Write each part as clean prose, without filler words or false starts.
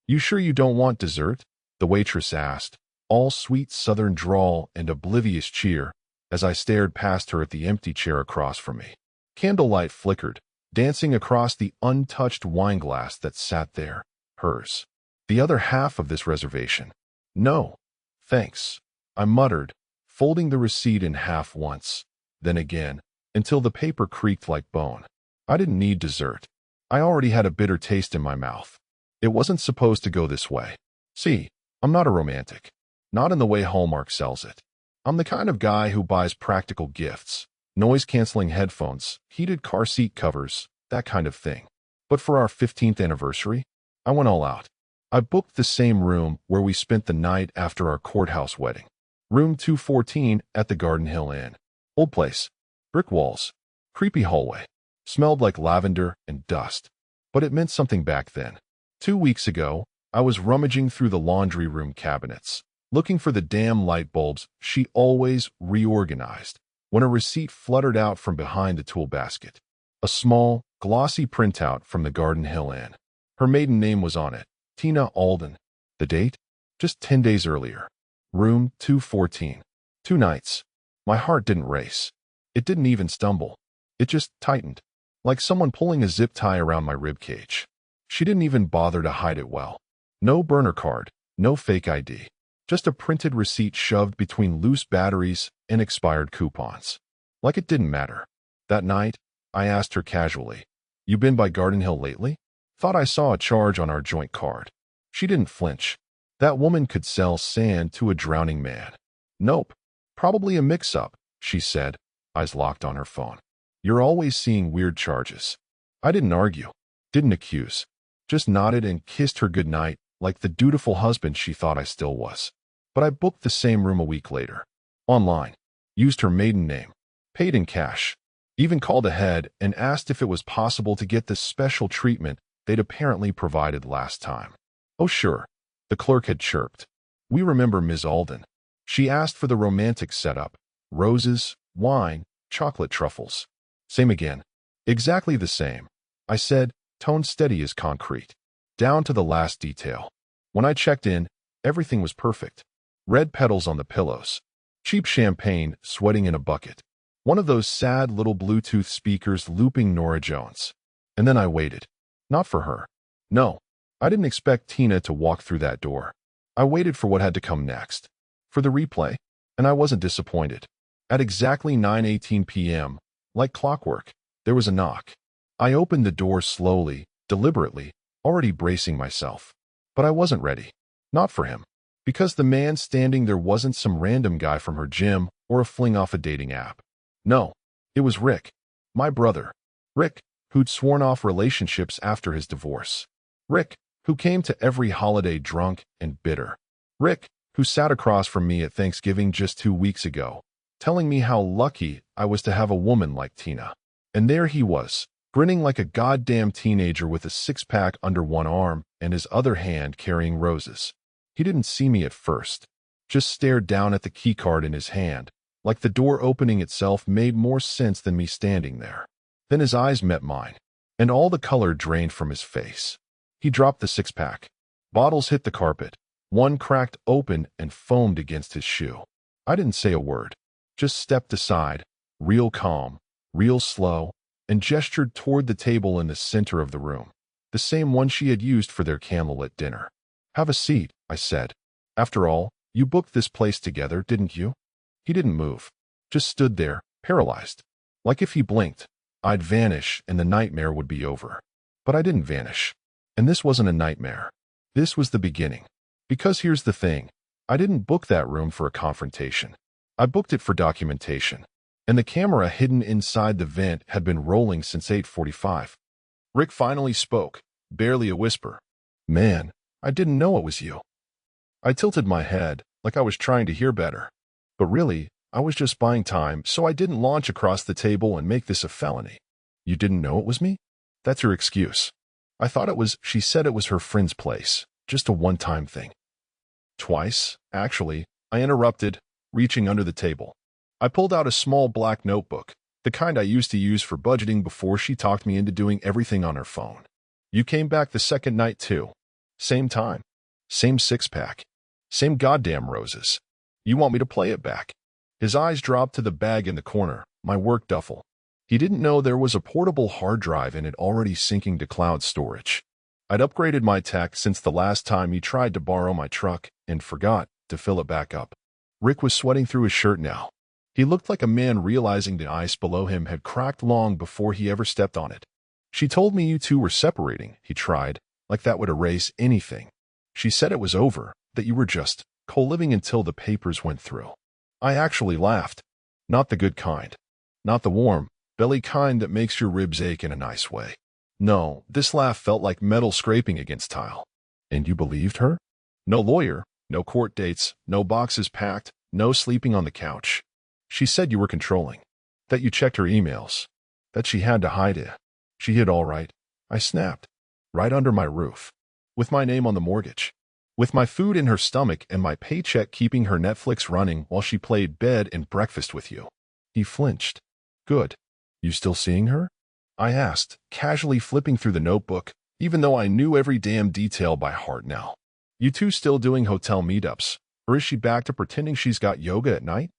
"You sure you don't want dessert?" the waitress asked, all sweet southern drawl and oblivious cheer, as I stared past her at the empty chair across from me. Candlelight flickered, dancing across the untouched wine glass that sat there, hers. The other half of this reservation. "No, thanks," I muttered, folding the receipt in half once, then again, until the paper creaked like bone. I didn't need dessert. I already had a bitter taste in my mouth. It wasn't supposed to go this way. See, I'm not a romantic. Not in the way Hallmark sells it. I'm the kind of guy who buys practical gifts, noise-canceling headphones, heated car seat covers, that kind of thing. But for our 15th anniversary, I went all out. I booked the same room where we spent the night after our courthouse wedding. Room 214 at the Garden Hill Inn. Old place. Brick walls. Creepy hallway. Smelled like lavender and dust. But it meant something back then. 2 weeks ago, I was rummaging through the laundry room cabinets, looking for the damn light bulbs she always reorganized, when a receipt fluttered out from behind the tool basket. A small, glossy printout from the Garden Hill Inn. Her maiden name was on it, Tina Alden. The date? Just 10 days earlier. Room 214. 2 nights. My heart didn't race. It didn't even stumble. It just tightened, like someone pulling a zip tie around my ribcage. She didn't even bother to hide it well. No burner card, no fake ID. Just a printed receipt shoved between loose batteries and expired coupons. Like it didn't matter. That night, I asked her casually, "You been by Garden Hill lately? Thought I saw a charge on our joint card." She didn't flinch. That woman could sell sand to a drowning man. "Nope. Probably a mix-up," she said, eyes locked on her phone. "You're always seeing weird charges." I didn't argue, didn't accuse. Just nodded and kissed her goodnight like the dutiful husband she thought I still was. But I booked the same room a week later. Online. Used her maiden name. Paid in cash. Even called ahead and asked if it was possible to get the special treatment they'd apparently provided last time. "Oh sure," the clerk had chirped. "We remember Ms. Alden." She asked for the romantic setup. Roses, wine, chocolate truffles. Same again. Exactly the same. I said, tone steady as concrete. Down to the last detail. When I checked in, everything was perfect. Red petals on the pillows. Cheap champagne sweating in a bucket. One of those sad little Bluetooth speakers looping Norah Jones. And then I waited. Not for her. No, I didn't expect Tina to walk through that door. I waited for what had to come next. For the replay. And I wasn't disappointed. At exactly 9:18 p.m., like clockwork, there was a knock. I opened the door slowly, deliberately, already bracing myself. But I wasn't ready. Not for him. Because the man standing there wasn't some random guy from her gym or a fling off a dating app. No, it was Rick. My brother. Rick, who'd sworn off relationships after his divorce. Rick, who came to every holiday drunk and bitter. Rick, who sat across from me at Thanksgiving just 2 weeks ago, telling me how lucky I was to have a woman like Tina. And there he was, grinning like a goddamn teenager with a six-pack under one arm and his other hand carrying roses. He didn't see me at first, just stared down at the keycard in his hand, like the door opening itself made more sense than me standing there. Then his eyes met mine, and all the color drained from his face. He dropped the six-pack. Bottles hit the carpet. One cracked open and foamed against his shoe. I didn't say a word, just stepped aside, real calm, real slow, and gestured toward the table in the center of the room, the same one she had used for their candlelit dinner. "Have a seat," I said. "After all, you booked this place together, didn't you?" He didn't move, just stood there, paralyzed. Like if he blinked, I'd vanish and the nightmare would be over. But I didn't vanish. And this wasn't a nightmare. This was the beginning. Because here's the thing. I didn't book that room for a confrontation. I booked it for documentation. And the camera hidden inside the vent had been rolling since 8:45. Rick finally spoke, barely a whisper. "Man, I didn't know it was you." I tilted my head, like I was trying to hear better. But really, I was just buying time so I didn't launch across the table and make this a felony. "You didn't know it was me?" "That's your excuse." I thought it was, she said it was her friend's place, just a one-time thing. "Twice, actually," I interrupted, reaching under the table. I pulled out a small black notebook, the kind I used to use for budgeting before she talked me into doing everything on her phone. "You came back the second night too." Same time. Same six-pack. Same goddamn roses. You want me to play it back? His eyes dropped to the bag in the corner, my work duffel. He didn't know there was a portable hard drive in it already syncing to cloud storage. I'd upgraded my tech since the last time he tried to borrow my truck and forgot to fill it back up. Rick was sweating through his shirt now. He looked like a man realizing the ice below him had cracked long before he ever stepped on it. She told me you two were separating, he tried, like that would erase anything. She said it was over, that you were just co-living until the papers went through. I actually laughed. Not the good kind. Not the warm, belly kind that makes your ribs ache in a nice way. No, this laugh felt like metal scraping against tile. And you believed her? No lawyer, no court dates, no boxes packed, no sleeping on the couch. She said you were controlling. That you checked her emails. That she had to hide it. She hid all right. I snapped. Right under my roof. With my name on the mortgage. With my food in her stomach and my paycheck keeping her Netflix running while she played bed and breakfast with you. He flinched. Good. You still seeing her? I asked, casually flipping through the notebook, even though I knew every damn detail by heart now. You two still doing hotel meetups? Or is she back to pretending she's got yoga at night?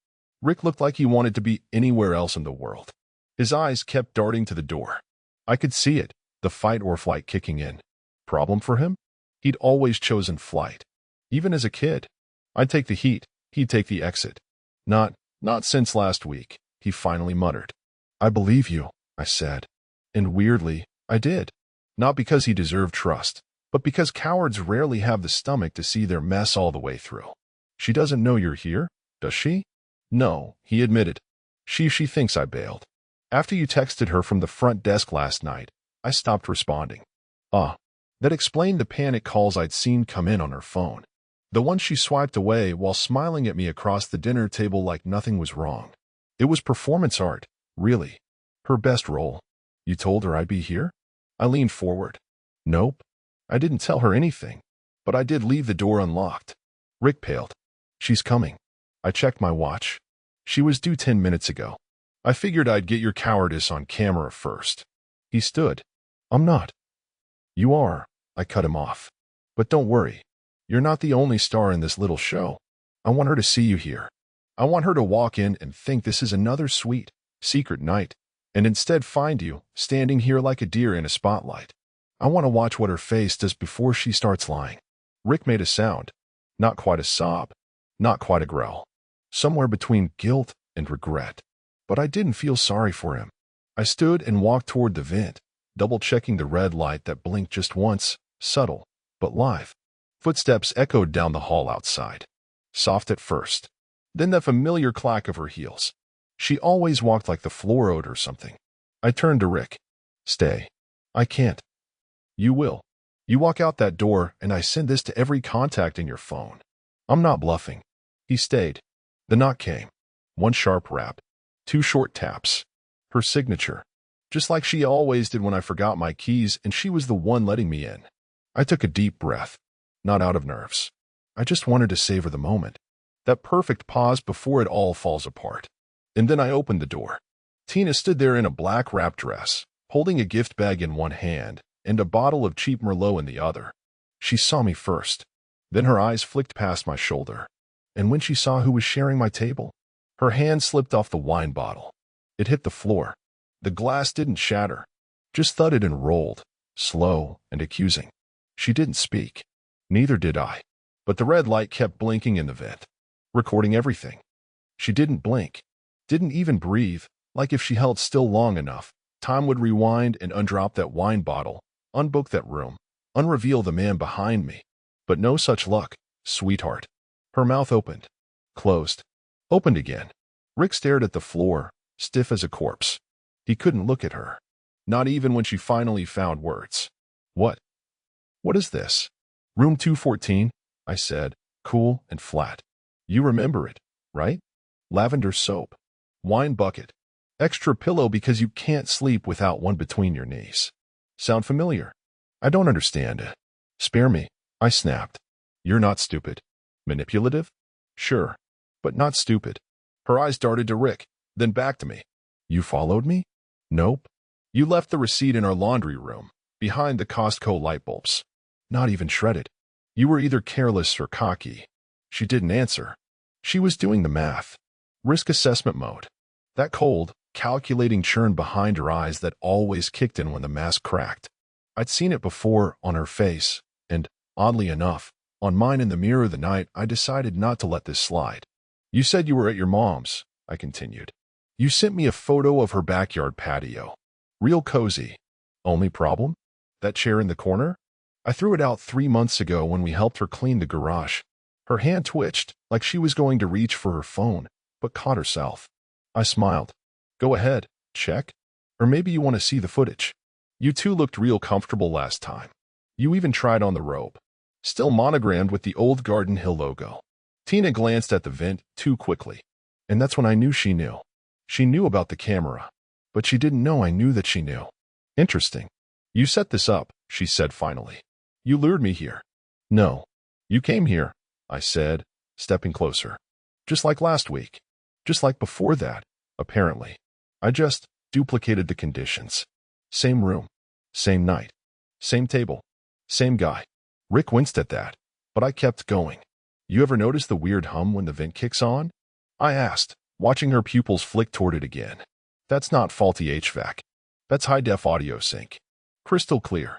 Rick looked like he wanted to be anywhere else in the world. His eyes kept darting to the door. I could see it, the fight or flight kicking in. Problem for him? He'd always chosen flight. Even as a kid. I'd take the heat, he'd take the exit. Not since last week, he finally muttered. I believe you, I said. And weirdly, I did. Not because he deserved trust, but because cowards rarely have the stomach to see their mess all the way through. She doesn't know you're here, does she? No, he admitted. She thinks I bailed. After you texted her from the front desk last night, I stopped responding. That explained the panic calls I'd seen come in on her phone. The one she swiped away while smiling at me across the dinner table like nothing was wrong. It was performance art, really. Her best role. You told her I'd be here? I leaned forward. Nope. I didn't tell her anything. But I did leave the door unlocked. Rick paled. She's coming. I checked my watch. She was due 10 minutes ago. I figured I'd get your cowardice on camera first. He stood. I'm not. You are, I cut him off. But don't worry. You're not the only star in this little show. I want her to see you here. I want her to walk in and think this is another sweet, secret night, and instead find you, standing here like a deer in a spotlight. I want to watch what her face does before she starts lying. Rick made a sound. Not quite a sob. Not quite a growl. Somewhere between guilt and regret. But I didn't feel sorry for him. I stood and walked toward the vent, double-checking the red light that blinked just once, subtle, but live. Footsteps echoed down the hall outside. Soft at first. Then the familiar clack of her heels. She always walked like the floor owed her something. I turned to Rick. Stay. I can't. You will. You walk out that door and I send this to every contact in your phone. I'm not bluffing. He stayed. The knock came. One sharp rap. Two short taps. Her signature. Just like she always did when I forgot my keys and she was the one letting me in. I took a deep breath. Not out of nerves. I just wanted to savor the moment. That perfect pause before it all falls apart. And then I opened the door. Tina stood there in a black wrap dress, holding a gift bag in one hand and a bottle of cheap Merlot in the other. She saw me first. Then her eyes flicked past my shoulder. And when she saw who was sharing my table, her hand slipped off the wine bottle. It hit the floor. The glass didn't shatter, just thudded and rolled, slow and accusing. She didn't speak. Neither did I. But the red light kept blinking in the vent, recording everything. She didn't blink, didn't even breathe, like if she held still long enough, time would rewind and undrop that wine bottle, unbook that room, unreveal the man behind me. But no such luck, sweetheart. Her mouth opened, closed, opened again. Rick stared at the floor, stiff as a corpse. He couldn't look at her. Not even when she finally found words. What? What is this? Room 214, I said, cool and flat. You remember it, right? Lavender soap. Wine bucket. Extra pillow because you can't sleep without one between your knees. Sound familiar? I don't understand. Spare me, I snapped. You're not stupid. Manipulative? Sure, but not stupid. Her eyes darted to Rick, then back to me. You followed me? Nope. You left the receipt in our laundry room, behind the Costco light bulbs. Not even shredded. You were either careless or cocky. She didn't answer. She was doing the math. Risk assessment mode. That cold, calculating churn behind her eyes that always kicked in when the mask cracked. I'd seen it before on her face, and, oddly enough, on mine in the mirror the night I decided not to let this slide. You said you were at your mom's, I continued. You sent me a photo of her backyard patio. Real cozy. Only problem? That chair in the corner? I threw it out 3 months ago when we helped her clean the garage. Her hand twitched, like she was going to reach for her phone, but caught herself. I smiled. Go ahead, check. Or maybe you want to see the footage. You two looked real comfortable last time. You even tried on the robe. Still monogrammed with the old Garden Hill logo. Tina glanced at the vent too quickly. And that's when I knew she knew. She knew about the camera. But she didn't know I knew that she knew. Interesting. You set this up, she said finally. You lured me here. No. You came here, I said, stepping closer. Just like last week. Just like before that, apparently. I just duplicated the conditions. Same room. Same night. Same table. Same guy. Rick winced at that, but I kept going. You ever notice the weird hum when the vent kicks on? I asked, watching her pupils flick toward it again. That's not faulty HVAC. That's high-def audio sync. Crystal clear.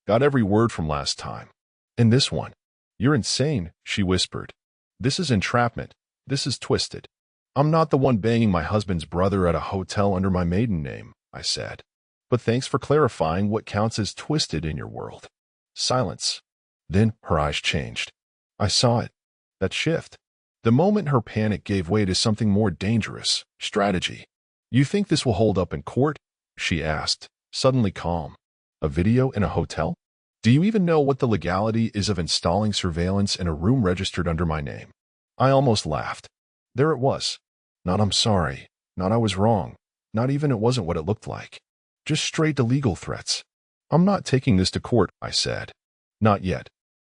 Got every word from last time. And this one. You're insane, she whispered. This is entrapment. This is twisted. I'm not the one banging my husband's brother at a hotel under my maiden name, I said. But thanks for clarifying what counts as twisted in your world. Silence. Then her eyes changed. I saw it. That shift. The moment her panic gave way to something more dangerous. Strategy. You think this will hold up in court? She asked, suddenly calm. A video in a hotel? Do you even know what the legality is of installing surveillance in a room registered under my name? I almost laughed. There it was. Not I'm sorry. Not I was wrong. Not even it wasn't what it looked like. Just straight to legal threats. I'm not taking this to court, I said. Not yet.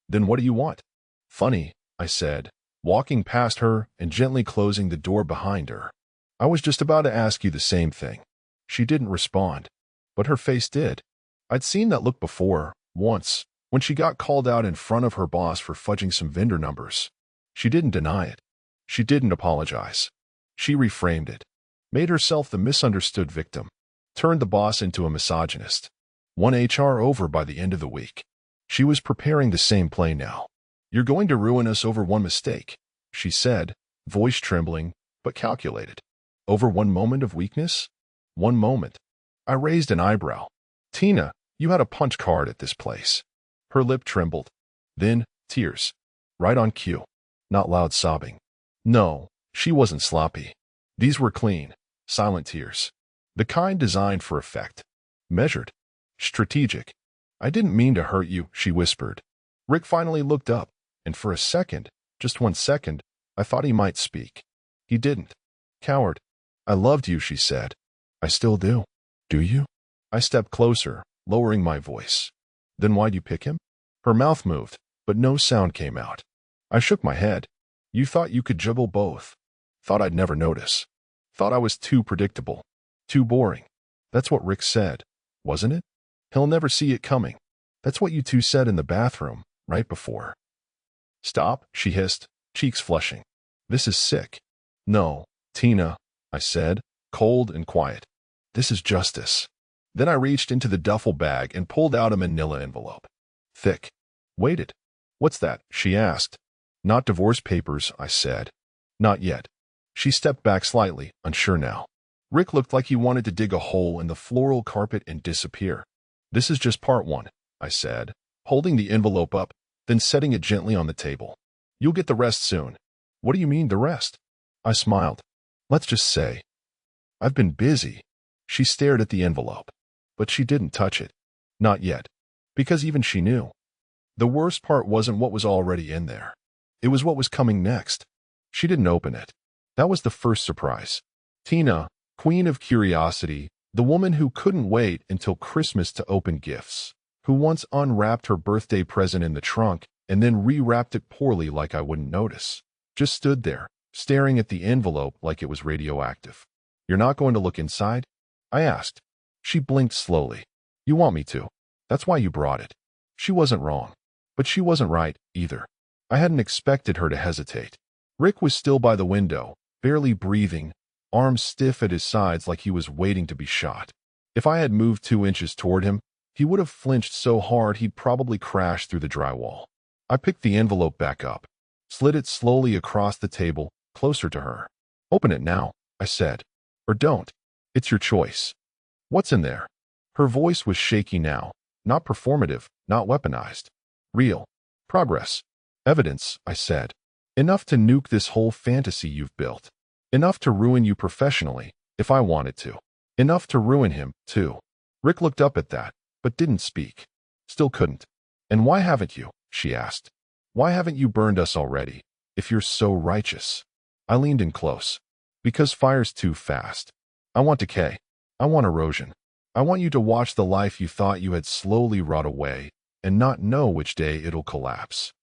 Then what do you want? Funny, I said, walking past her and gently closing the door behind her. I was just about to ask you the same thing. She didn't respond, but her face did. I'd seen that look before, once, when she got called out in front of her boss for fudging some vendor numbers. She didn't deny it. She didn't apologize. She reframed it, made herself the misunderstood victim, turned the boss into a misogynist, won HR over by the end of the week. She was preparing the same play now. You're going to ruin us over one mistake, she said, voice trembling, but calculated. Over one moment of weakness? One moment. I raised an eyebrow. Tina, you had a punch card at this place. Her lip trembled. Then, tears. Right on cue. Not loud sobbing. No, she wasn't sloppy. These were clean, silent tears. The kind designed for effect. Measured. Strategic. I didn't mean to hurt you, she whispered. Rick finally looked up, and for a second, just 1 second, I thought he might speak. He didn't. Coward. I loved you, she said. I still do. Do you? I stepped closer, lowering my voice. Then why'd you pick him? Her mouth moved, but no sound came out. I shook my head. You thought you could juggle both. Thought I'd never notice. Thought I was too predictable. Too boring. That's what Rick said, wasn't it? He'll never see it coming. That's what you two said in the bathroom, right before. Stop, she hissed, cheeks flushing. This is sick. No, Tina, I said, cold and quiet. This is justice. Then I reached into the duffel bag and pulled out a manila envelope. Thick. Weighted. What's that? She asked. Not divorce papers, I said. Not yet. She stepped back slightly, unsure now. Rick looked like he wanted to dig a hole in the floral carpet and disappear. This is just part one, I said, holding the envelope up, then setting it gently on the table. You'll get the rest soon. What do you mean, the rest? I smiled. Let's just say. I've been busy. She stared at the envelope, but she didn't touch it. Not yet. Because even she knew. The worst part wasn't what was already in there. It was what was coming next. She didn't open it. That was the first surprise. Tina, queen of curiosity, the woman who couldn't wait until Christmas to open gifts, who once unwrapped her birthday present in the trunk and then rewrapped it poorly like I wouldn't notice, just stood there, staring at the envelope like it was radioactive. You're not going to look inside? I asked. She blinked slowly. You want me to. That's why you brought it. She wasn't wrong. But she wasn't right, either. I hadn't expected her to hesitate. Rick was still by the window, barely breathing, arms stiff at his sides like he was waiting to be shot. If I had moved 2 inches toward him, he would have flinched so hard he'd probably crashed through the drywall. I picked the envelope back up, slid it slowly across the table, closer to her. "Open it now," I said. "Or don't. It's your choice." "What's in there?" Her voice was shaky now, not performative, not weaponized. "Real. Progress. Evidence," I said. "Enough to nuke this whole fantasy you've built. Enough to ruin you professionally, if I wanted to. Enough to ruin him, too." Rick looked up at that, but didn't speak. Still couldn't. "And why haven't you?" she asked. "Why haven't you burned us already, if you're so righteous?" I leaned in close. "Because fire's too fast. I want decay. I want erosion. I want you to watch the life you thought you had slowly rot away and not know which day it'll collapse."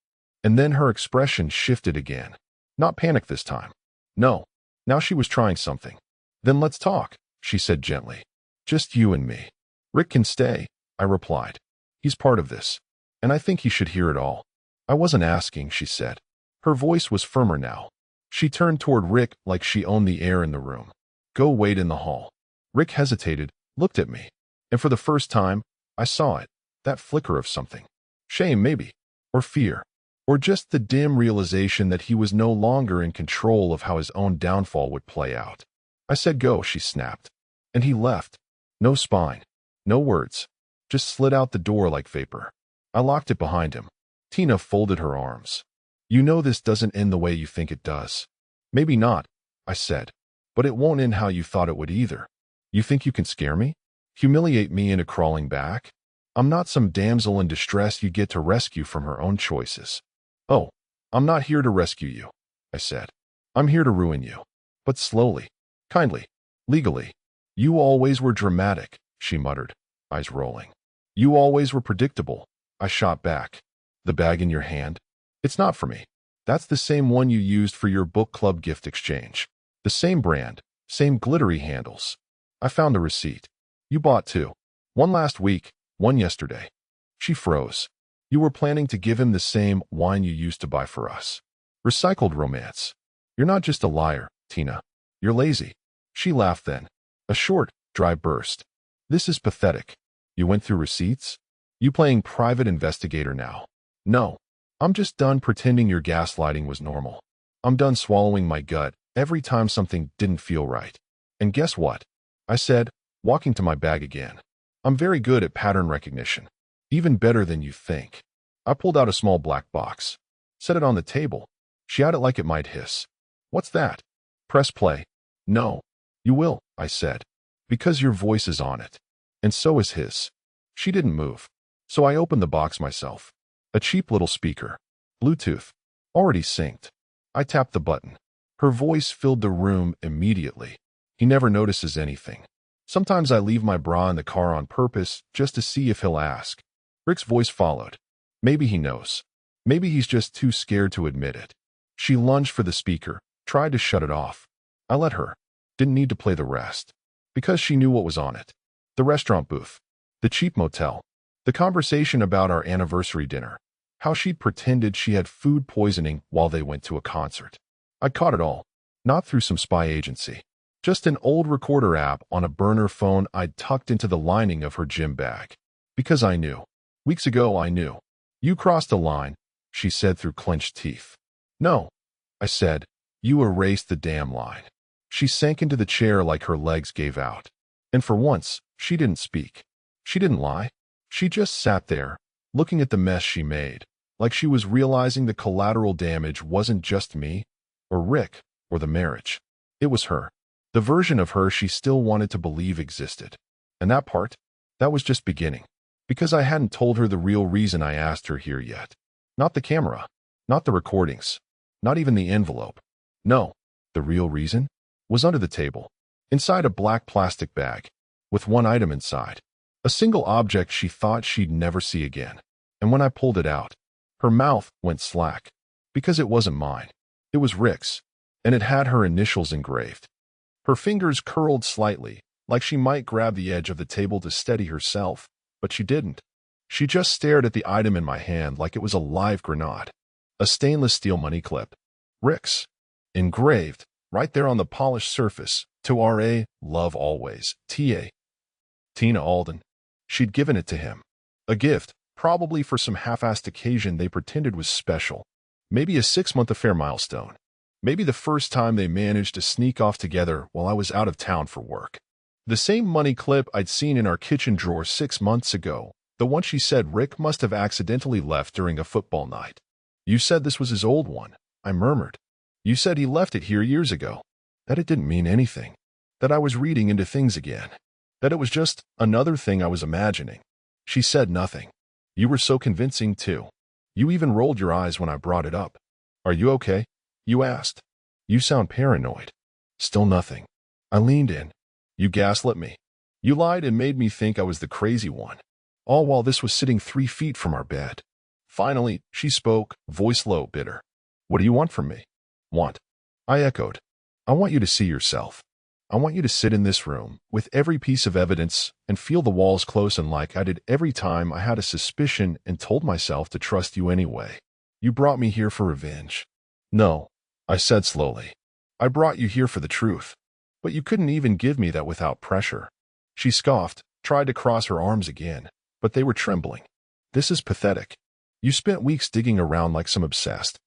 And then her expression shifted again. Not panic this time. No. Now she was trying something. "Then let's talk," she said gently. "Just you and me." "Rick can stay," I replied. "He's part of this, and I think he should hear it all." "I wasn't asking," she said. Her voice was firmer now. She turned toward Rick like she owned the air in the room. "Go wait in the hall." Rick hesitated, looked at me, and for the first time, I saw it, that flicker of something. Shame, maybe, or fear, or just the dim realization that he was no longer in control of how his own downfall would play out. I said go, she snapped, and he left. No spine, no words, just slid out the door like vapor. I locked it behind him. Tina folded her arms. "You know this doesn't end the way you think it does." "Maybe not," I said, "but it won't end how you thought it would either. You think you can scare me? Humiliate me into crawling back? I'm not some damsel in distress you get to rescue from her own choices." "Oh, I'm not here to rescue you," I said. "I'm here to ruin you. But slowly, kindly, legally." "You always were dramatic," she muttered, eyes rolling. "You always were predictable," I shot back. "The bag in your hand? It's not for me. That's the same one you used for your book club gift exchange. The same brand, same glittery handles. I found the receipt. You bought two. One last week, one yesterday." She froze. "You were planning to give him the same wine you used to buy for us. Recycled romance. You're not just a liar, Tina. You're lazy." She laughed then. A short, dry burst. "This is pathetic. You went through receipts? You playing private investigator now?" "No. I'm just done pretending your gaslighting was normal. I'm done swallowing my gut every time something didn't feel right. And guess what?" I said, walking to my bag again. "I'm very good at pattern recognition. Even better than you think." I pulled out a small black box. Set it on the table. She had it like it might hiss. "What's that?" "Press play." "No." "You will," I said. "Because your voice is on it. And so is his." She didn't move. So I opened the box myself. A cheap little speaker. Bluetooth. Already synced. I tapped the button. Her voice filled the room immediately. "He never notices anything. Sometimes I leave my bra in the car on purpose just to see if he'll ask." Rick's voice followed. "Maybe he knows. Maybe he's just too scared to admit it." She lunged for the speaker, tried to shut it off. I let her. Didn't need to play the rest. Because she knew what was on it. The restaurant booth. The cheap motel. The conversation about our anniversary dinner. How she'd pretended she had food poisoning while they went to a concert. I caught it all. Not through some spy agency. Just an old recorder app on a burner phone I'd tucked into the lining of her gym bag. Because I knew. Weeks ago I knew. "You crossed a line," she said through clenched teeth. "No," I said. "You erased the damn line." She sank into the chair like her legs gave out. And for once, she didn't speak. She didn't lie. She just sat there, looking at the mess she made, like she was realizing the collateral damage wasn't just me, or Rick, or the marriage. It was her. The version of her she still wanted to believe existed. And that part? That was just beginning. Because I hadn't told her the real reason I asked her here yet. Not the camera. Not the recordings. Not even the envelope. No. The real reason was under the table, inside a black plastic bag, with one item inside. A single object she thought she'd never see again. And when I pulled it out, her mouth went slack. Because it wasn't mine. It was Rick's, and it had her initials engraved. Her fingers curled slightly, like she might grab the edge of the table to steady herself, but she didn't. She just stared at the item in my hand like it was a live grenade. A stainless steel money clip. Rick's. Engraved, right there on the polished surface, to R.A., love always, T.A. Tina Alden. She'd given it to him. A gift, probably for some half-assed occasion they pretended was special. Maybe a 6-month affair milestone. Maybe the first time they managed to sneak off together while I was out of town for work. The same money clip I'd seen in our kitchen drawer 6 months ago, the one she said Rick must have accidentally left during a football night. You said this was his old one, I murmured. You said he left it here years ago. That it didn't mean anything. That I was reading into things again. That it was just another thing I was imagining. She said nothing. You were so convincing, too. You even rolled your eyes when I brought it up. Are you okay? You asked. You sound paranoid. Still nothing. I leaned in. You gaslit me. You lied and made me think I was the crazy one. All while this was sitting 3 feet from our bed. Finally, she spoke, voice low, bitter. What do you want from me? Want? I echoed. I want you to see yourself. I want you to sit in this room with every piece of evidence and feel the walls close in like I did every time I had a suspicion and told myself to trust you anyway. You brought me here for revenge. No, I said slowly. I brought you here for the truth. But you couldn't even give me that without pressure. She scoffed, tried to cross her arms again, but they were trembling. This is pathetic. You spent weeks digging around like some obsessed.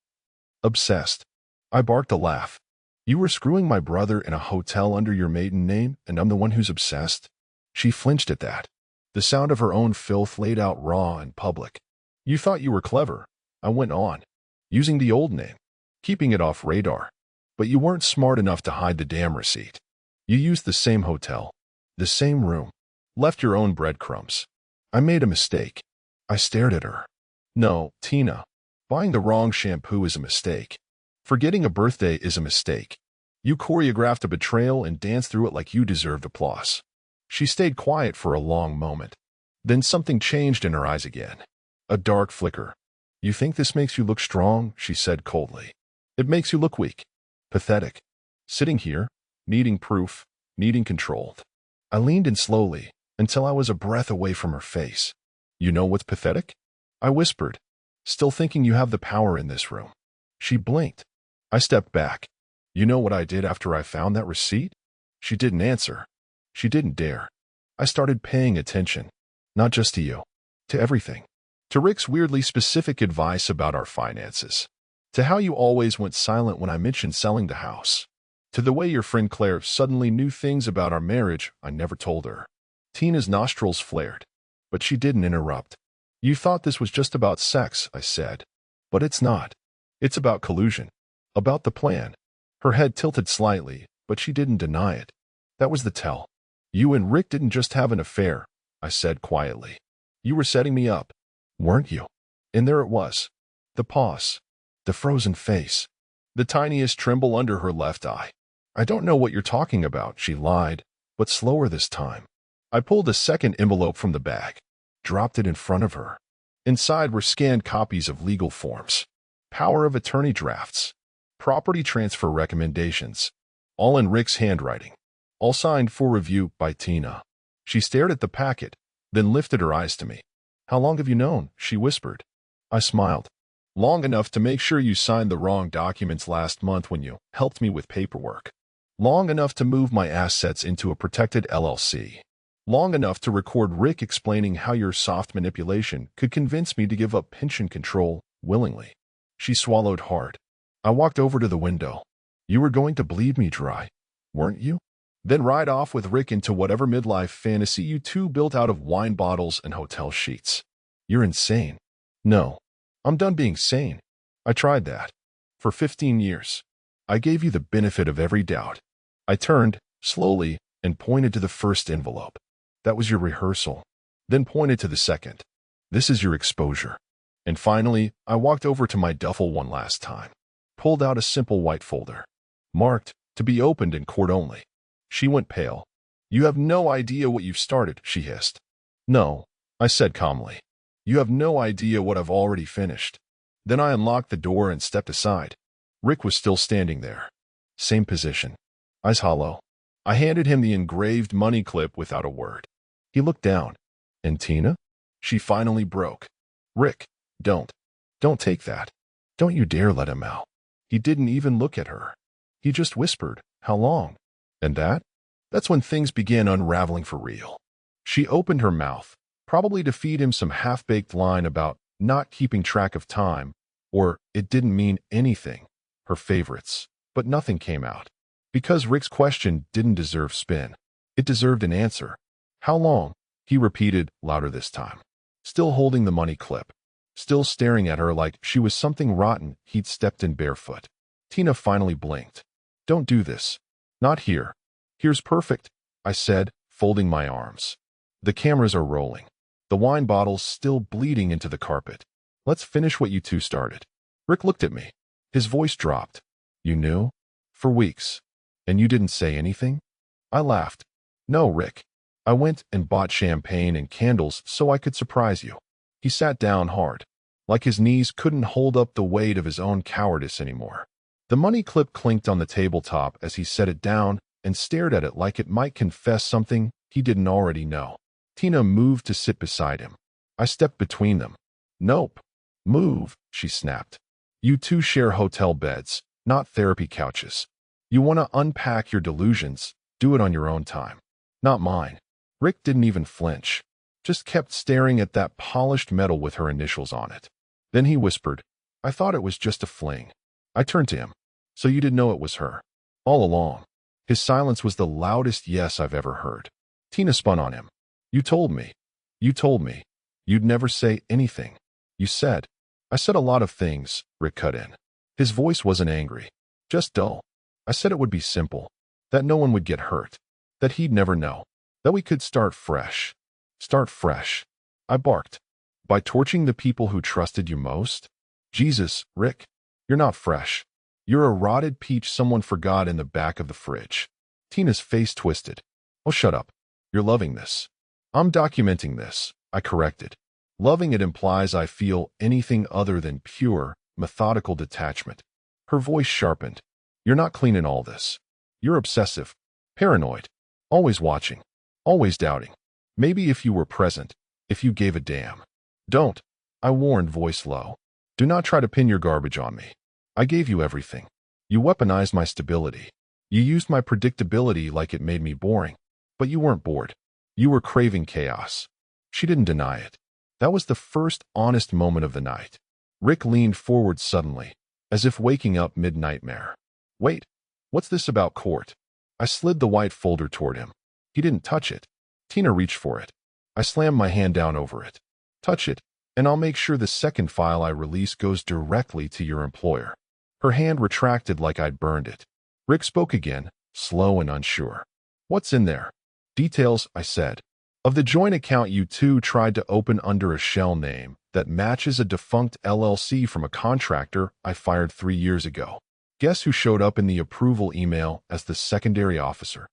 Obsessed. I barked a laugh. You were screwing my brother in a hotel under your maiden name, and I'm the one who's obsessed? She flinched at that. The sound of her own filth laid out raw and public. You thought you were clever, I went on, using the old name, keeping it off radar. But you weren't smart enough to hide the damn receipt. You used the same hotel, the same room, left your own breadcrumbs. I made a mistake. I stared at her. No, Tina, buying the wrong shampoo is a mistake. Forgetting a birthday is a mistake. You choreographed a betrayal and danced through it like you deserved applause. She stayed quiet for a long moment. Then something changed in her eyes again. A dark flicker. You think this makes you look strong? She said coldly. It makes you look weak. Pathetic. Sitting here, needing proof, needing control. I leaned in slowly until I was a breath away from her face. You know what's pathetic? I whispered, still thinking you have the power in this room. She blinked. I stepped back. You know what I did after I found that receipt? She didn't answer. She didn't dare. I started paying attention. Not just to you. To everything. To Rick's weirdly specific advice about our finances. To how you always went silent when I mentioned selling the house. To the way your friend Claire suddenly knew things about our marriage I never told her. Tina's nostrils flared. But she didn't interrupt. You thought this was just about sex, I said. But it's not. It's about collusion. About the plan. Her head tilted slightly, but she didn't deny it. That was the tell. You and Rick didn't just have an affair, I said quietly. You were setting me up, weren't you? And there it was. The pause. The frozen face. The tiniest tremble under her left eye. I don't know what you're talking about, she lied, but slower this time. I pulled a second envelope from the bag, dropped it in front of her. Inside were scanned copies of legal forms, power of attorney drafts, property transfer recommendations, all in Rick's handwriting, all signed for review by Tina. She stared at the packet, then lifted her eyes to me. How long have you known? She whispered. I smiled. Long enough to make sure you signed the wrong documents last month when you helped me with paperwork. Long enough to move my assets into a protected LLC. Long enough to record Rick explaining how your soft manipulation could convince me to give up pension control willingly. She swallowed hard. I walked over to the window. You were going to bleed me dry, weren't you? Then ride off with Rick into whatever midlife fantasy you two built out of wine bottles and hotel sheets. You're insane. No, I'm done being sane. I tried that. For 15 years. I gave you the benefit of every doubt. I turned, slowly, and pointed to the first envelope. That was your rehearsal. Then pointed to the second. This is your exposure. And finally, I walked over to my duffel one last time. Pulled out a simple white folder. Marked, to be opened in court only. She went pale. You have no idea what you've started, she hissed. No, I said calmly. You have no idea what I've already finished. Then I unlocked the door and stepped aside. Rick was still standing there. Same position. Eyes hollow. I handed him the engraved money clip without a word. He looked down. And Tina? She finally broke. Rick, don't. Don't take that. Don't you dare let him out. He didn't even look at her. He just whispered, how long? And that's when things began unraveling for real. She opened her mouth, probably to feed him some half-baked line about not keeping track of time, or it didn't mean anything, her favorites, but nothing came out. Because Rick's question didn't deserve spin. It deserved an answer. How long? He repeated, louder this time. Still holding the money clip. Still staring at her like she was something rotten he'd stepped in barefoot. Tina finally blinked. Don't do this. Not here. Here's perfect, I said, folding my arms. The cameras are rolling. The wine bottle's still bleeding into the carpet. Let's finish what you two started. Rick looked at me. His voice dropped. You knew? For weeks. And you didn't say anything? I laughed. No, Rick. I went and bought champagne and candles so I could surprise you. He sat down hard, like his knees couldn't hold up the weight of his own cowardice anymore. The money clip clinked on the tabletop as he set it down and stared at it like it might confess something he didn't already know. Tina moved to sit beside him. I stepped between them. Nope. Move, she snapped. You two share hotel beds, not therapy couches. You want to unpack your delusions, do it on your own time. Not mine. Rick didn't even flinch, just kept staring at that polished metal with her initials on it. Then he whispered, I thought it was just a fling. I turned to him. So you didn't know it was her? All along. His silence was the loudest yes I've ever heard. Tina spun on him. You told me. You told me. You'd never say anything. You said. I said a lot of things, Rick cut in. His voice wasn't angry, just dull. I said it would be simple, that no one would get hurt, that he'd never know, that we could start fresh. Start fresh. I barked. By torching the people who trusted you most? Jesus, Rick, you're not fresh. You're a rotted peach someone forgot in the back of the fridge. Tina's face twisted. Oh, shut up. You're loving this. I'm documenting this, I corrected. Loving it implies I feel anything other than pure, methodical detachment. Her voice sharpened. You're not clean in all this. You're obsessive, paranoid, always watching, always doubting. Maybe if you were present, if you gave a damn. Don't, I warned, voice low. Do not try to pin your garbage on me. I gave you everything. You weaponized my stability. You used my predictability like it made me boring. But you weren't bored. You were craving chaos. She didn't deny it. That was the first honest moment of the night. Rick leaned forward suddenly, as if waking up mid-nightmare. Wait, what's this about court? I slid the white folder toward him. He didn't touch it. Tina reached for it. I slammed my hand down over it. Touch it, and I'll make sure the second file I release goes directly to your employer. Her hand retracted like I'd burned it. Rick spoke again, slow and unsure. What's in there? Details, I said. Of the joint account you two tried to open under a shell name that matches a defunct LLC from a contractor I fired 3 years ago. Guess who showed up in the approval email as the secondary officer?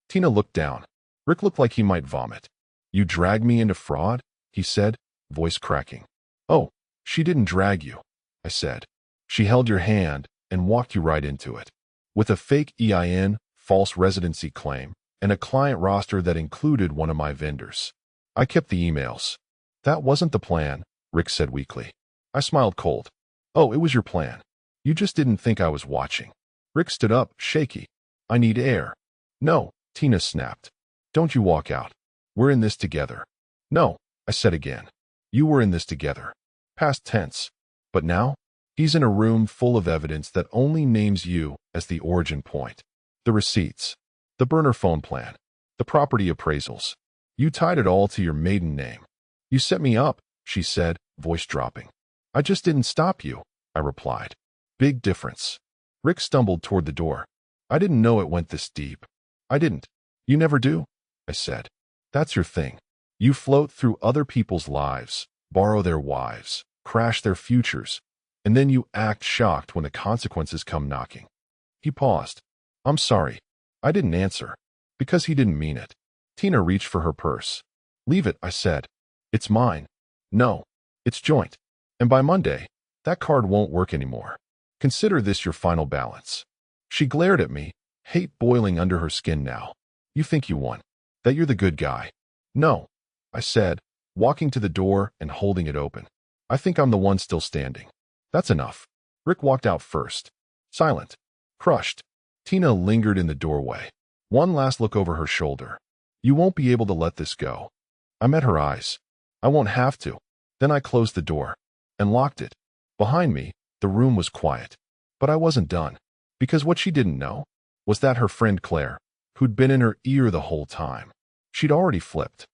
Tina looked down. Rick looked like he might vomit. You dragged me into fraud? He said, voice cracking. Oh, she didn't drag you, I said. She held your hand and walked you right into it. With a fake EIN, false residency claim, and a client roster that included one of my vendors. I kept the emails. That wasn't the plan, Rick said weakly. I smiled cold. Oh, it was your plan. You just didn't think I was watching. Rick stood up, shaky. I need air. No, Tina snapped. Don't you walk out. We're in this together. No, I said again. You were in this together. Past tense. But now? He's in a room full of evidence that only names you as the origin point. The receipts. The burner phone plan. The property appraisals. You tied it all to your maiden name. You set me up, she said, voice dropping. I just didn't stop you, I replied. Big difference. Rick stumbled toward the door. I didn't know it went this deep. I didn't. You never do, I said. That's your thing. You float through other people's lives, borrow their wives, crash their futures, and then you act shocked when the consequences come knocking. He paused. I'm sorry. I didn't answer, because he didn't mean it. Tina reached for her purse. Leave it, I said. It's mine. No, it's joint. And by Monday, that card won't work anymore. Consider this your final balance. She glared at me, hate boiling under her skin now. You think you won. That you're the good guy. No, I said, walking to the door and holding it open. I think I'm the one still standing. That's enough. Rick walked out first. Silent. Crushed. Tina lingered in the doorway. One last look over her shoulder. You won't be able to let this go. I met her eyes. I won't have to. Then I closed the door and locked it. Behind me, the room was quiet. But I wasn't done. Because what she didn't know was that her friend Claire, who'd been in her ear the whole time, she'd already flipped.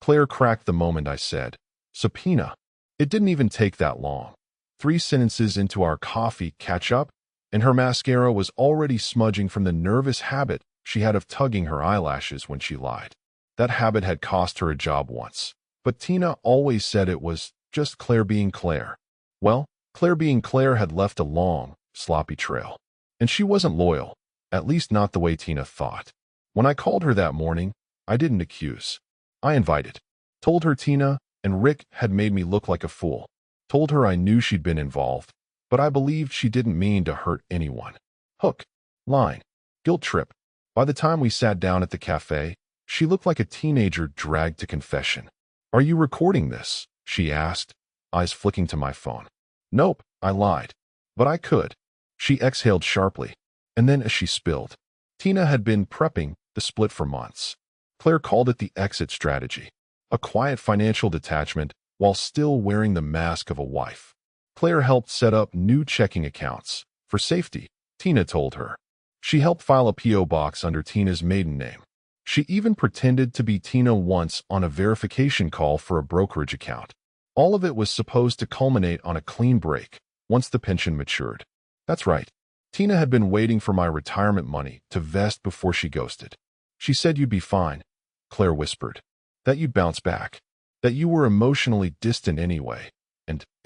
Claire cracked the moment I said, "Subpoena." It didn't even take that long. 3 sentences into our coffee catch-up, and her mascara was already smudging from the nervous habit she had of tugging her eyelashes when she lied. That habit had cost her a job once. But Tina always said it was just Claire being Claire. Well, Claire being Claire had left a long, sloppy trail. And she wasn't loyal, at least not the way Tina thought. When I called her that morning, I didn't accuse. I invited. Told her Tina and Rick had made me look like a fool. Told her I knew she'd been involved, but I believed she didn't mean to hurt anyone. Hook, line, guilt trip. By the time we sat down at the cafe, she looked like a teenager dragged to confession. "Are you recording this?" she asked, eyes flicking to my phone. "Nope," I lied. "But I could." She exhaled sharply, and then as she spilled. Tina had been prepping the split for months. Claire called it the exit strategy, a quiet financial detachment while still wearing the mask of a wife. Claire helped set up new checking accounts for safety, Tina told her. She helped file a P.O. box under Tina's maiden name. She even pretended to be Tina once on a verification call for a brokerage account. All of it was supposed to culminate on a clean break once the pension matured. That's right. Tina had been waiting for my retirement money to vest before she ghosted. "She said you'd be fine," Claire whispered. "That you'd bounce back. That you were emotionally distant anyway.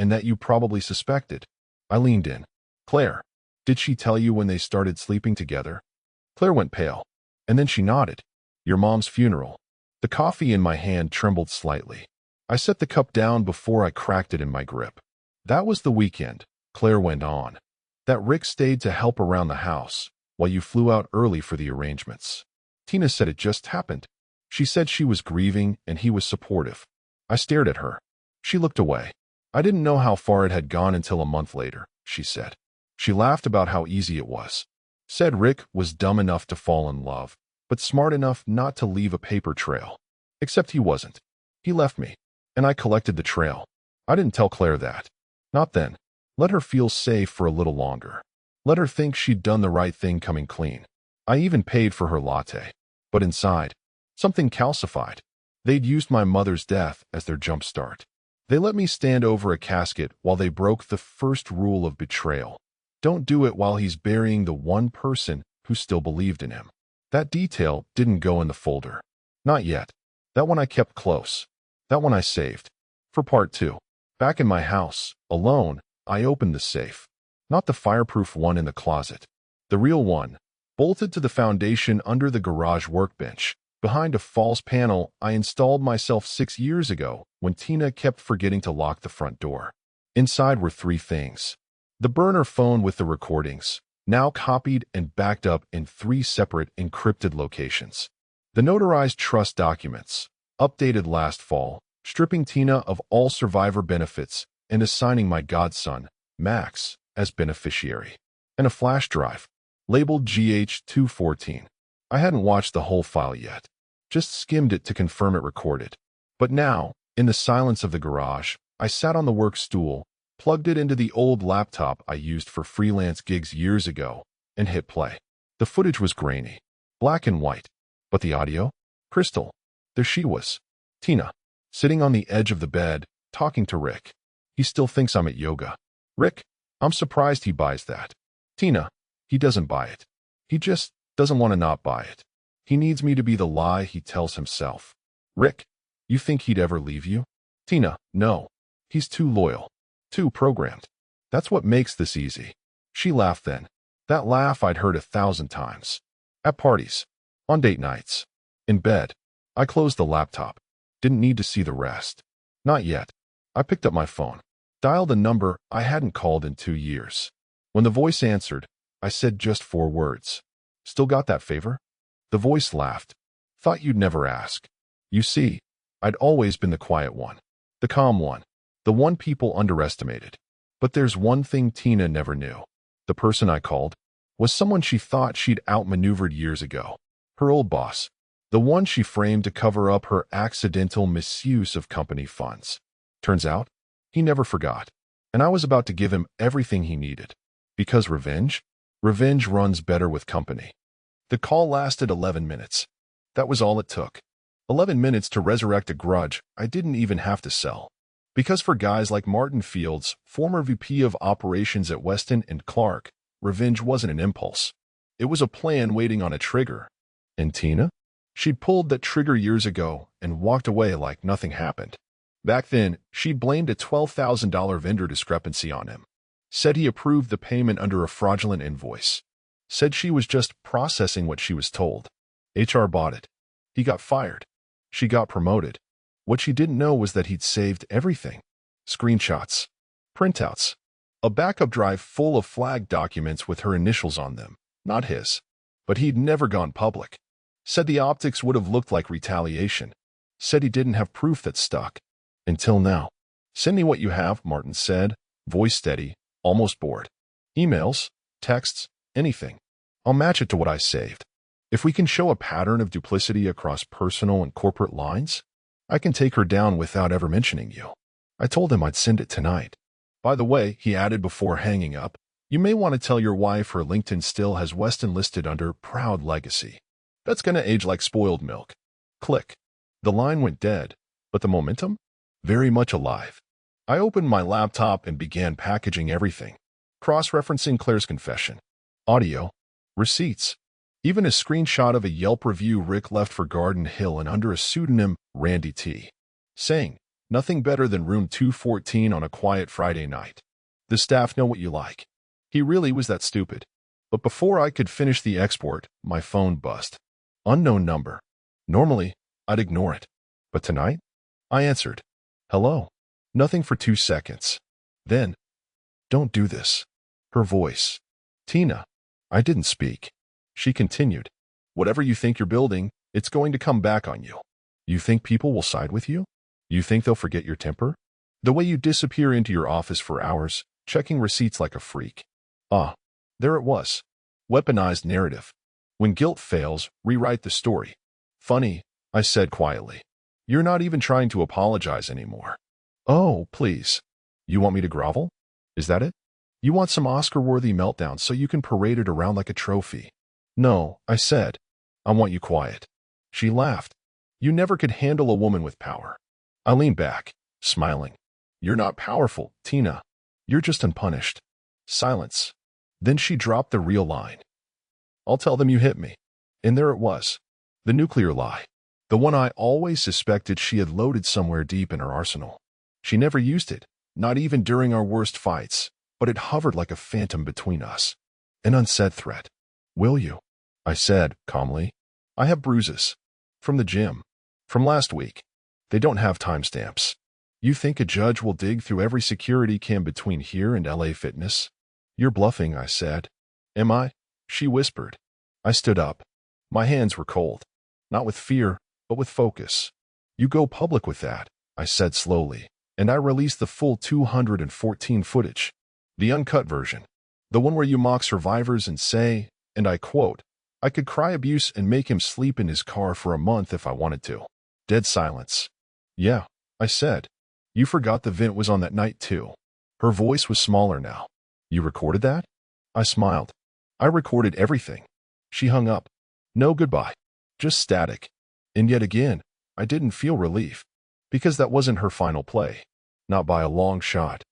And that you probably suspected." I leaned in. "Claire, did she tell you when they started sleeping together?" Claire went pale, and then she nodded. "Your mom's funeral." The coffee in my hand trembled slightly. I set the cup down before I cracked it in my grip. "That was the weekend," Claire went on. "That Rick stayed to help around the house, while you flew out early for the arrangements. Tina said it just happened. She said she was grieving and he was supportive." I stared at her. She looked away. "I didn't know how far it had gone until a month later," she said. She laughed about how easy it was. Said Rick was dumb enough to fall in love, but smart enough not to leave a paper trail. Except he wasn't. He left me, and I collected the trail. I didn't tell Claire that. Not then. Let her feel safe for a little longer. Let her think she'd done the right thing coming clean. I even paid for her latte. But inside, something calcified. They'd used my mother's death as their jump start. They let me stand over a casket while they broke the first rule of betrayal. Don't do it while he's burying the one person who still believed in him. That detail didn't go in the folder. Not yet. That one I kept close. That one I saved. For part 2. Back in my house, alone, I opened the safe. Not the fireproof one in the closet. The real one, bolted to the foundation under the garage workbench. Behind a false panel I installed myself 6 years ago when Tina kept forgetting to lock the front door. Inside were 3 things. The burner phone with the recordings, now copied and backed up in 3 separate encrypted locations. The notarized trust documents, updated last fall, stripping Tina of all survivor benefits and assigning my godson, Max, as beneficiary. And a flash drive, labeled GH214. I hadn't watched the whole file yet, just skimmed it to confirm it recorded. But now, in the silence of the garage, I sat on the work stool, plugged it into the old laptop I used for freelance gigs years ago, and hit play. The footage was grainy, black and white, but the audio? Crystal. There she was, Tina, sitting on the edge of the bed, talking to Rick. He still thinks I'm at yoga. Rick, I'm surprised he buys that. Tina, he doesn't buy it. He just doesn't want to not buy it. He needs me to be the lie he tells himself. Rick, you think he'd ever leave you? Tina, no. He's too loyal. Too programmed. That's what makes this easy. She laughed then. That laugh I'd heard 1,000 times. At parties. On date nights. In bed. I closed the laptop. Didn't need to see the rest. Not yet. I picked up my phone. Dialed a number I hadn't called in 2 years. When the voice answered, I said just 4 words. Still got that favor? The voice laughed. Thought you'd never ask. You see, I'd always been the quiet one. The calm one. The one people underestimated. But there's one thing Tina never knew. The person I called was someone she thought she'd outmaneuvered years ago. Her old boss. The one she framed to cover up her accidental misuse of company funds. Turns out, he never forgot. And I was about to give him everything he needed. Because revenge? Revenge runs better with company. The call lasted 11 minutes. That was all it took. 11 minutes to resurrect a grudge I didn't even have to sell. Because for guys like Martin Fields, former VP of operations at Weston and Clark, revenge wasn't an impulse. It was a plan waiting on a trigger. And Tina? She'd pulled that trigger years ago and walked away like nothing happened. Back then, she blamed a $12,000 vendor discrepancy on him. Said he approved the payment under a fraudulent invoice. Said she was just processing what she was told. HR bought it. He got fired. She got promoted. What she didn't know was that he'd saved everything. Screenshots. Printouts. A backup drive full of flagged documents with her initials on them. Not his. But he'd never gone public. Said the optics would have looked like retaliation. Said he didn't have proof that stuck. Until now. Send me what you have, Martin said, voice steady, almost bored. Emails, texts, anything. I'll match it to what I saved. If we can show a pattern of duplicity across personal and corporate lines, I can take her down without ever mentioning you. I told him I'd send it tonight. By the way, he added before hanging up, you may want to tell your wife her LinkedIn still has Weston listed under Proud Legacy. That's gonna age like spoiled milk. Click. The line went dead, but the momentum? Very much alive. I opened my laptop and began packaging everything. Cross-referencing Claire's confession. Audio. Receipts. Even a screenshot of a Yelp review Rick left for Garden Hill and under a pseudonym, Randy T. Saying, nothing better than room 214 on a quiet Friday night. The staff know what you like. He really was that stupid. But before I could finish the export, my phone buzzed. Unknown number. Normally, I'd ignore it. But tonight, I answered. Hello. Nothing for 2 seconds. Then, don't do this. Her voice. Tina. I didn't speak. She continued. Whatever you think you're building, it's going to come back on you. You think people will side with you? You think they'll forget your temper? The way you disappear into your office for hours, checking receipts like a freak. Ah, there it was. Weaponized narrative. When guilt fails, rewrite the story. Funny, I said quietly. You're not even trying to apologize anymore. Oh, please. You want me to grovel? Is that it? You want some Oscar-worthy meltdown so you can parade it around like a trophy? No, I said. I want you quiet. She laughed. You never could handle a woman with power. I leaned back, smiling. You're not powerful, Tina. You're just unpunished. Silence. Then she dropped the real line. I'll tell them you hit me. And there it was. The nuclear lie. The one I always suspected she had loaded somewhere deep in her arsenal. She never used it, not even during our worst fights, but it hovered like a phantom between us. An unsaid threat. Will you? I said, calmly. I have bruises. From the gym. From last week. They don't have timestamps. You think a judge will dig through every security cam between here and LA Fitness? You're bluffing, I said. Am I? She whispered. I stood up. My hands were cold. Not with fear, but with focus. You go public with that, I said slowly, and I released the full 214 footage. The uncut version. The one where you mock survivors and say, and I quote, I could cry abuse and make him sleep in his car for a month if I wanted to. Dead silence. Yeah, I said. You forgot the vent was on that night too. Her voice was smaller now. You recorded that? I smiled. I recorded everything. She hung up. No goodbye. Just static. And yet again, I didn't feel relief. Because that wasn't her final play. Not by a long shot.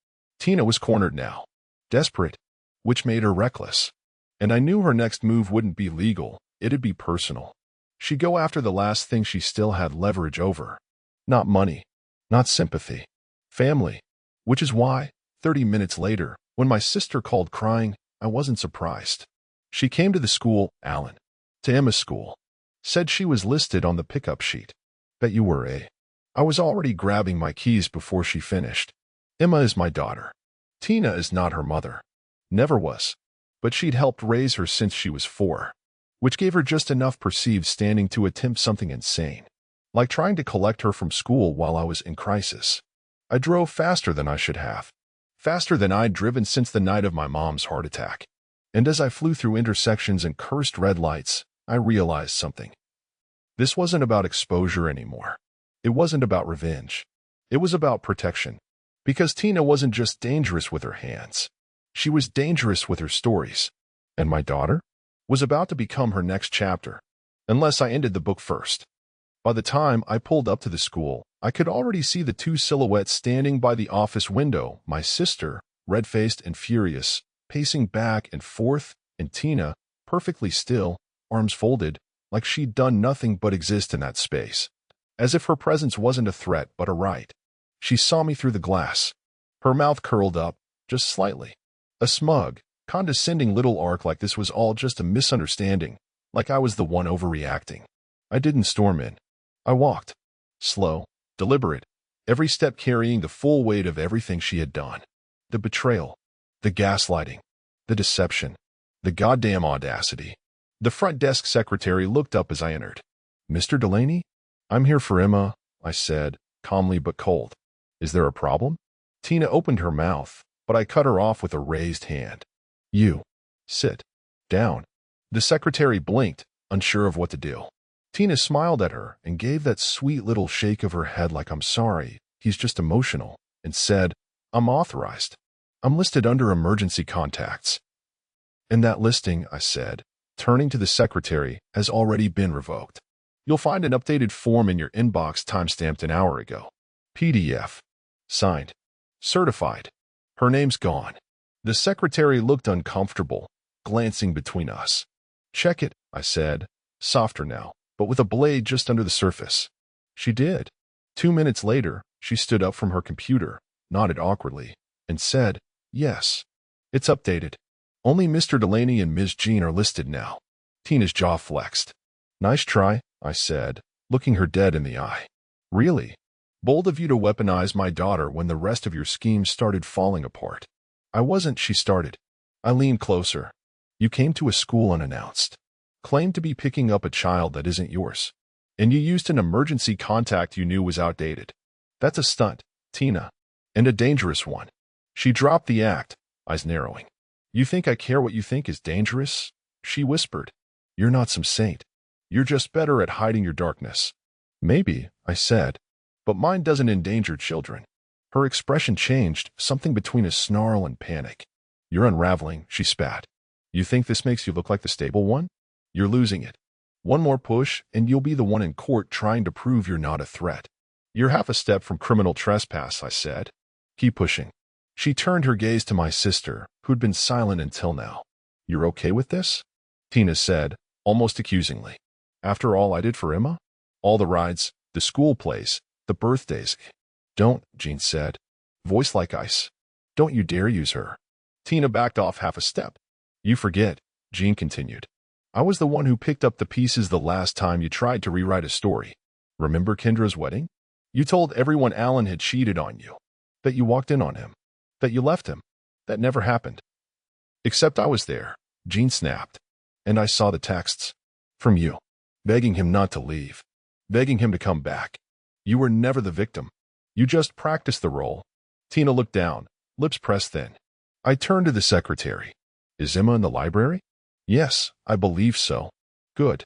Tina was cornered now. Desperate. Which made her reckless. And I knew her next move wouldn't be legal, it'd be personal. She'd go after the last thing she still had leverage over. Not money. Not sympathy. Family. Which is why, 30 minutes later, when my sister called crying, I wasn't surprised. She came to the school, Alan. To Emma's school. Said she was listed on the pickup sheet. Bet you were, eh? I was already grabbing my keys before she finished. Emma is my daughter. Tina is not her mother. Never was. But she'd helped raise her since she was 4. Which gave her just enough perceived standing to attempt something insane. Like trying to collect her from school while I was in crisis. I drove faster than I should have, faster than I'd driven since the night of my mom's heart attack. And as I flew through intersections and cursed red lights, I realized something. This wasn't about exposure anymore. It wasn't about revenge. It was about protection. Because Tina wasn't just dangerous with her hands. She was dangerous with her stories. And my daughter was about to become her next chapter, unless I ended the book first. By the time I pulled up to the school, I could already see the two silhouettes standing by the office window, my sister, red-faced and furious, pacing back and forth, and Tina, perfectly still, arms folded, like she'd done nothing but exist in that space. As if her presence wasn't a threat but a right. She saw me through the glass. Her mouth curled up, just slightly. A smug, condescending little arc like this was all just a misunderstanding, like I was the one overreacting. I didn't storm in. I walked. Slow, deliberate, every step carrying the full weight of everything she had done. The betrayal, the gaslighting, the deception, the goddamn audacity. The front desk secretary looked up as I entered. "Mr. Delaney? I'm here for Emma," I said, calmly but cold. "Is there a problem?" Tina opened her mouth, but I cut her off with a raised hand. "You. Sit. Down." The secretary blinked, unsure of what to do. Tina smiled at her and gave that sweet little shake of her head like, "I'm sorry, he's just emotional," and said, "I'm authorized. I'm listed under emergency contacts." "And that listing," I said, turning to the secretary, "has already been revoked. You'll find an updated form in your inbox timestamped an hour ago. PDF. Signed. Certified. Her name's gone." The secretary looked uncomfortable, glancing between us. "Check it," I said, softer now, but with a blade just under the surface. She did. 2 minutes later, she stood up from her computer, nodded awkwardly, and said, "Yes. It's updated. Only Mr. Delaney and Ms. Jean are listed now." Tina's jaw flexed. "Nice try," I said, looking her dead in the eye. "Really? Bold of you to weaponize my daughter when the rest of your schemes started falling apart." "I wasn't," she started. I leaned closer. "You came to a school unannounced. Claimed to be picking up a child that isn't yours. And you used an emergency contact you knew was outdated. That's a stunt, Tina. And a dangerous one." She dropped the act, eyes narrowing. "You think I care what you think is dangerous?" she whispered. "You're not some saint. You're just better at hiding your darkness." "Maybe," I said, "but mine doesn't endanger children." Her expression changed, something between a snarl and panic. "You're unraveling," she spat. "You think this makes you look like the stable one? You're losing it. One more push, and you'll be the one in court trying to prove you're not a threat." "You're half a step from criminal trespass," I said. "Keep pushing." She turned her gaze to my sister, who'd been silent until now. "You're okay with this?" Tina said, almost accusingly. "After all I did for Emma? All the rides, the school plays, the birthdays." "Don't," Jean said, voice like ice. "Don't you dare use her." Tina backed off half a step. "You forget," Jean continued. "I was the one who picked up the pieces the last time you tried to rewrite a story. Remember Kendra's wedding? You told everyone Alan had cheated on you, that you walked in on him, that you left him. That never happened." "Except I was there," Jean snapped. "And I saw the texts. From you. Begging him not to leave. Begging him to come back. You were never the victim. You just practiced the role." Tina looked down, lips pressed thin. I turned to the secretary. "Is Emma in the library?" "Yes, I believe so." "Good.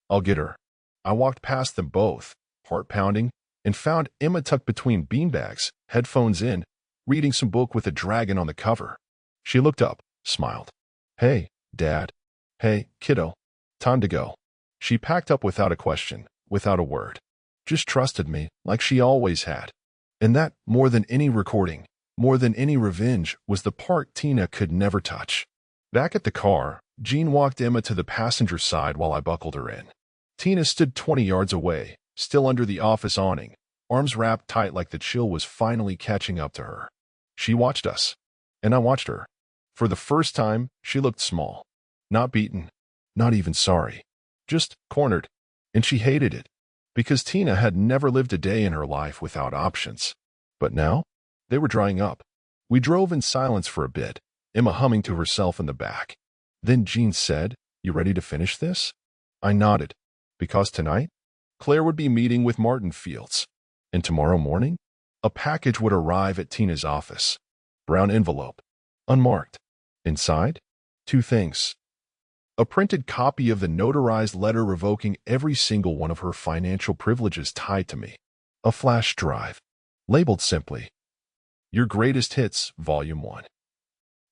I'll get her." I walked past them both, heart pounding, and found Emma tucked between beanbags, headphones in, reading some book with a dragon on the cover. She looked up, smiled. "Hey, Dad. Hey, kiddo. Time to go." She packed up without a question, without a word. Just trusted me, like she always had. And that, more than any recording, more than any revenge, was the part Tina could never touch. Back at the car, Jean walked Emma to the passenger side while I buckled her in. Tina stood 20 yards away, still under the office awning, arms wrapped tight like the chill was finally catching up to her. She watched us. And I watched her. For the first time, she looked small. Not beaten. Not even sorry. Just cornered. And she hated it. Because Tina had never lived a day in her life without options. But now, they were drying up. We drove in silence for a bit, Emma humming to herself in the back. Then Jean said, "You ready to finish this?" I nodded. "Because tonight, Claire would be meeting with Martin Fields. And tomorrow morning, A package would arrive at Tina's office. Brown envelope. Unmarked. Inside? Two things. A printed copy of the notarized letter revoking every single one of her financial privileges tied to me. A flash drive. Labeled simply, Your Greatest Hits, Volume 1.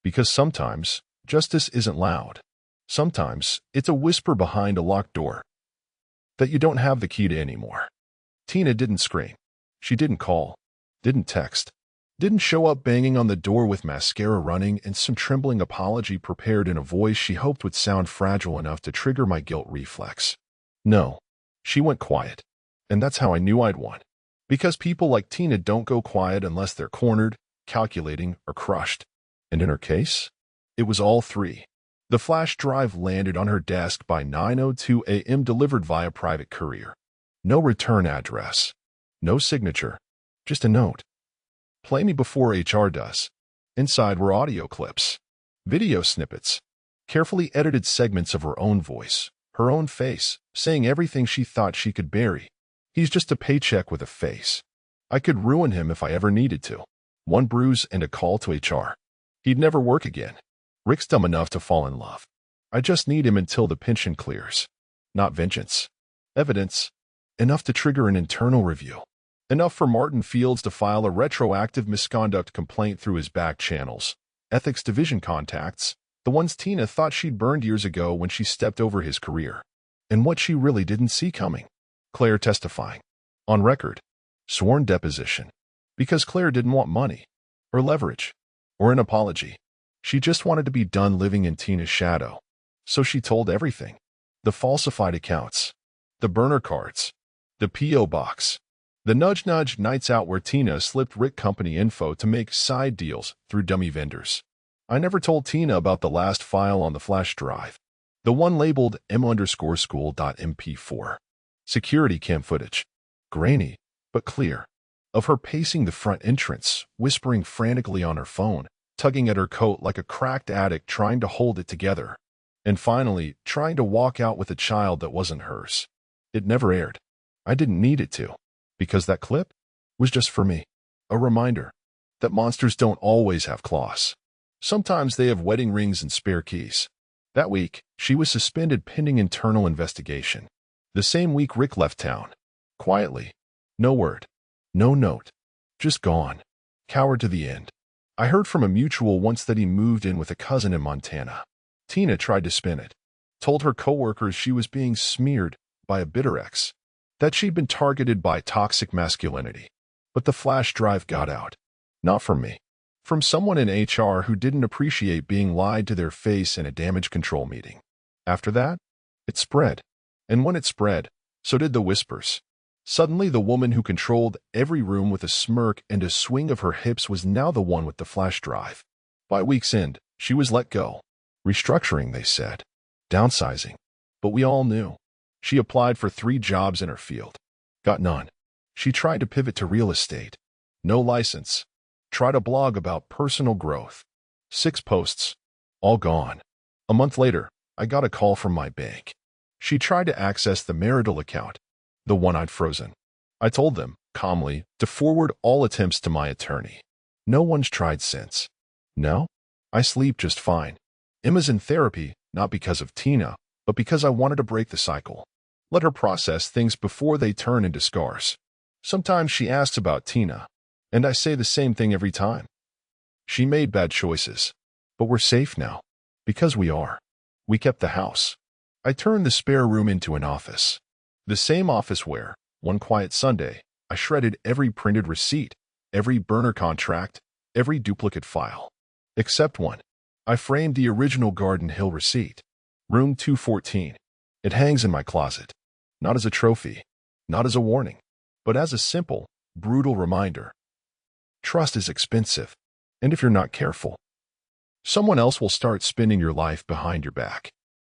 Because sometimes, justice isn't loud. Sometimes, it's a whisper behind a locked door that you don't have the key to anymore. Tina didn't scream. She didn't call. Didn't text. Didn't show up banging on the door with mascara running and some trembling apology prepared in a voice she hoped would sound fragile enough to trigger my guilt reflex. No. She went quiet. And that's how I knew I'd won. Because people like Tina don't go quiet unless they're cornered, calculating, or crushed. And in her case, it was all three. The flash drive landed on her desk by 9:02 a.m. delivered via private courier. No return address. No signature. Just a note. Play me before HR does. Inside were audio clips, video snippets, carefully edited segments of her own voice, her own face, saying everything she thought she could bury. He's just a paycheck with a face. I could ruin him if I ever needed to. One bruise and a call to HR. He'd never work again. Rick's dumb enough to fall in love. I just need him until the pension clears. Not vengeance. Evidence. Enough to trigger an internal review. Enough for Martin Fields to file a retroactive misconduct complaint through his back channels. Ethics division contacts, the ones Tina thought she'd burned years ago when she stepped over his career. And what she really didn't see coming. Claire testifying. On record. Sworn deposition. Because Claire didn't want money. Or leverage. Or an apology. She just wanted to be done living in Tina's shadow. So she told everything. The falsified accounts. The burner cards. The P.O. box. The nudge-nudge nights out where Tina slipped Rick company info to make side deals through dummy vendors. I never told Tina about the last file on the flash drive. The one labeled m_school.mp4. Security cam footage. Grainy, but clear. Of her pacing the front entrance, whispering frantically on her phone, tugging at her coat like a cracked addict trying to hold it together. And finally, trying to walk out with a child that wasn't hers. It never aired. I didn't need it to. Because that clip was just for me. A reminder that monsters don't always have claws. Sometimes they have wedding rings and spare keys. That week, she was suspended pending internal investigation. The same week Rick left town. Quietly. No word. No note. Just gone. Coward to the end. I heard from a mutual once that he moved in with a cousin in Montana. Tina tried to spin it. Told her coworkers she was being smeared by a bitter ex. That she'd been targeted by toxic masculinity. But the flash drive got out. Not from me. From someone in HR who didn't appreciate being lied to their face in a damage control meeting. After that, it spread. And when it spread, so did the whispers. Suddenly, the woman who controlled every room with a smirk and a swing of her hips was now the one with the flash drive. By week's end, she was let go. Restructuring, they said. Downsizing. But we all knew. She applied for 3 jobs in her field. Got none. She tried to pivot to real estate. No license. Tried a blog about personal growth. 6 posts. All gone. A month later, I got a call from my bank. She tried to access the marital account, the one I'd frozen. I told them, calmly, to forward all attempts to my attorney. No one's tried since. No? I sleep just fine. Emma's in therapy, not because of Tina, but because I wanted to break the cycle. Let her process things before they turn into scars. Sometimes she asks about Tina, and I say the same thing every time. She made bad choices, but we're safe now. Because we are. We kept the house. I turned the spare room into an office. The same office where, one quiet Sunday, I shredded every printed receipt, every burner contract, every duplicate file. Except one. I framed the original Garden Hill receipt. Room 214. It hangs in my closet. Not as a trophy, not as a warning, but as a simple, brutal reminder. Trust is expensive, and if you're not careful, someone else will start spinning your life behind your back.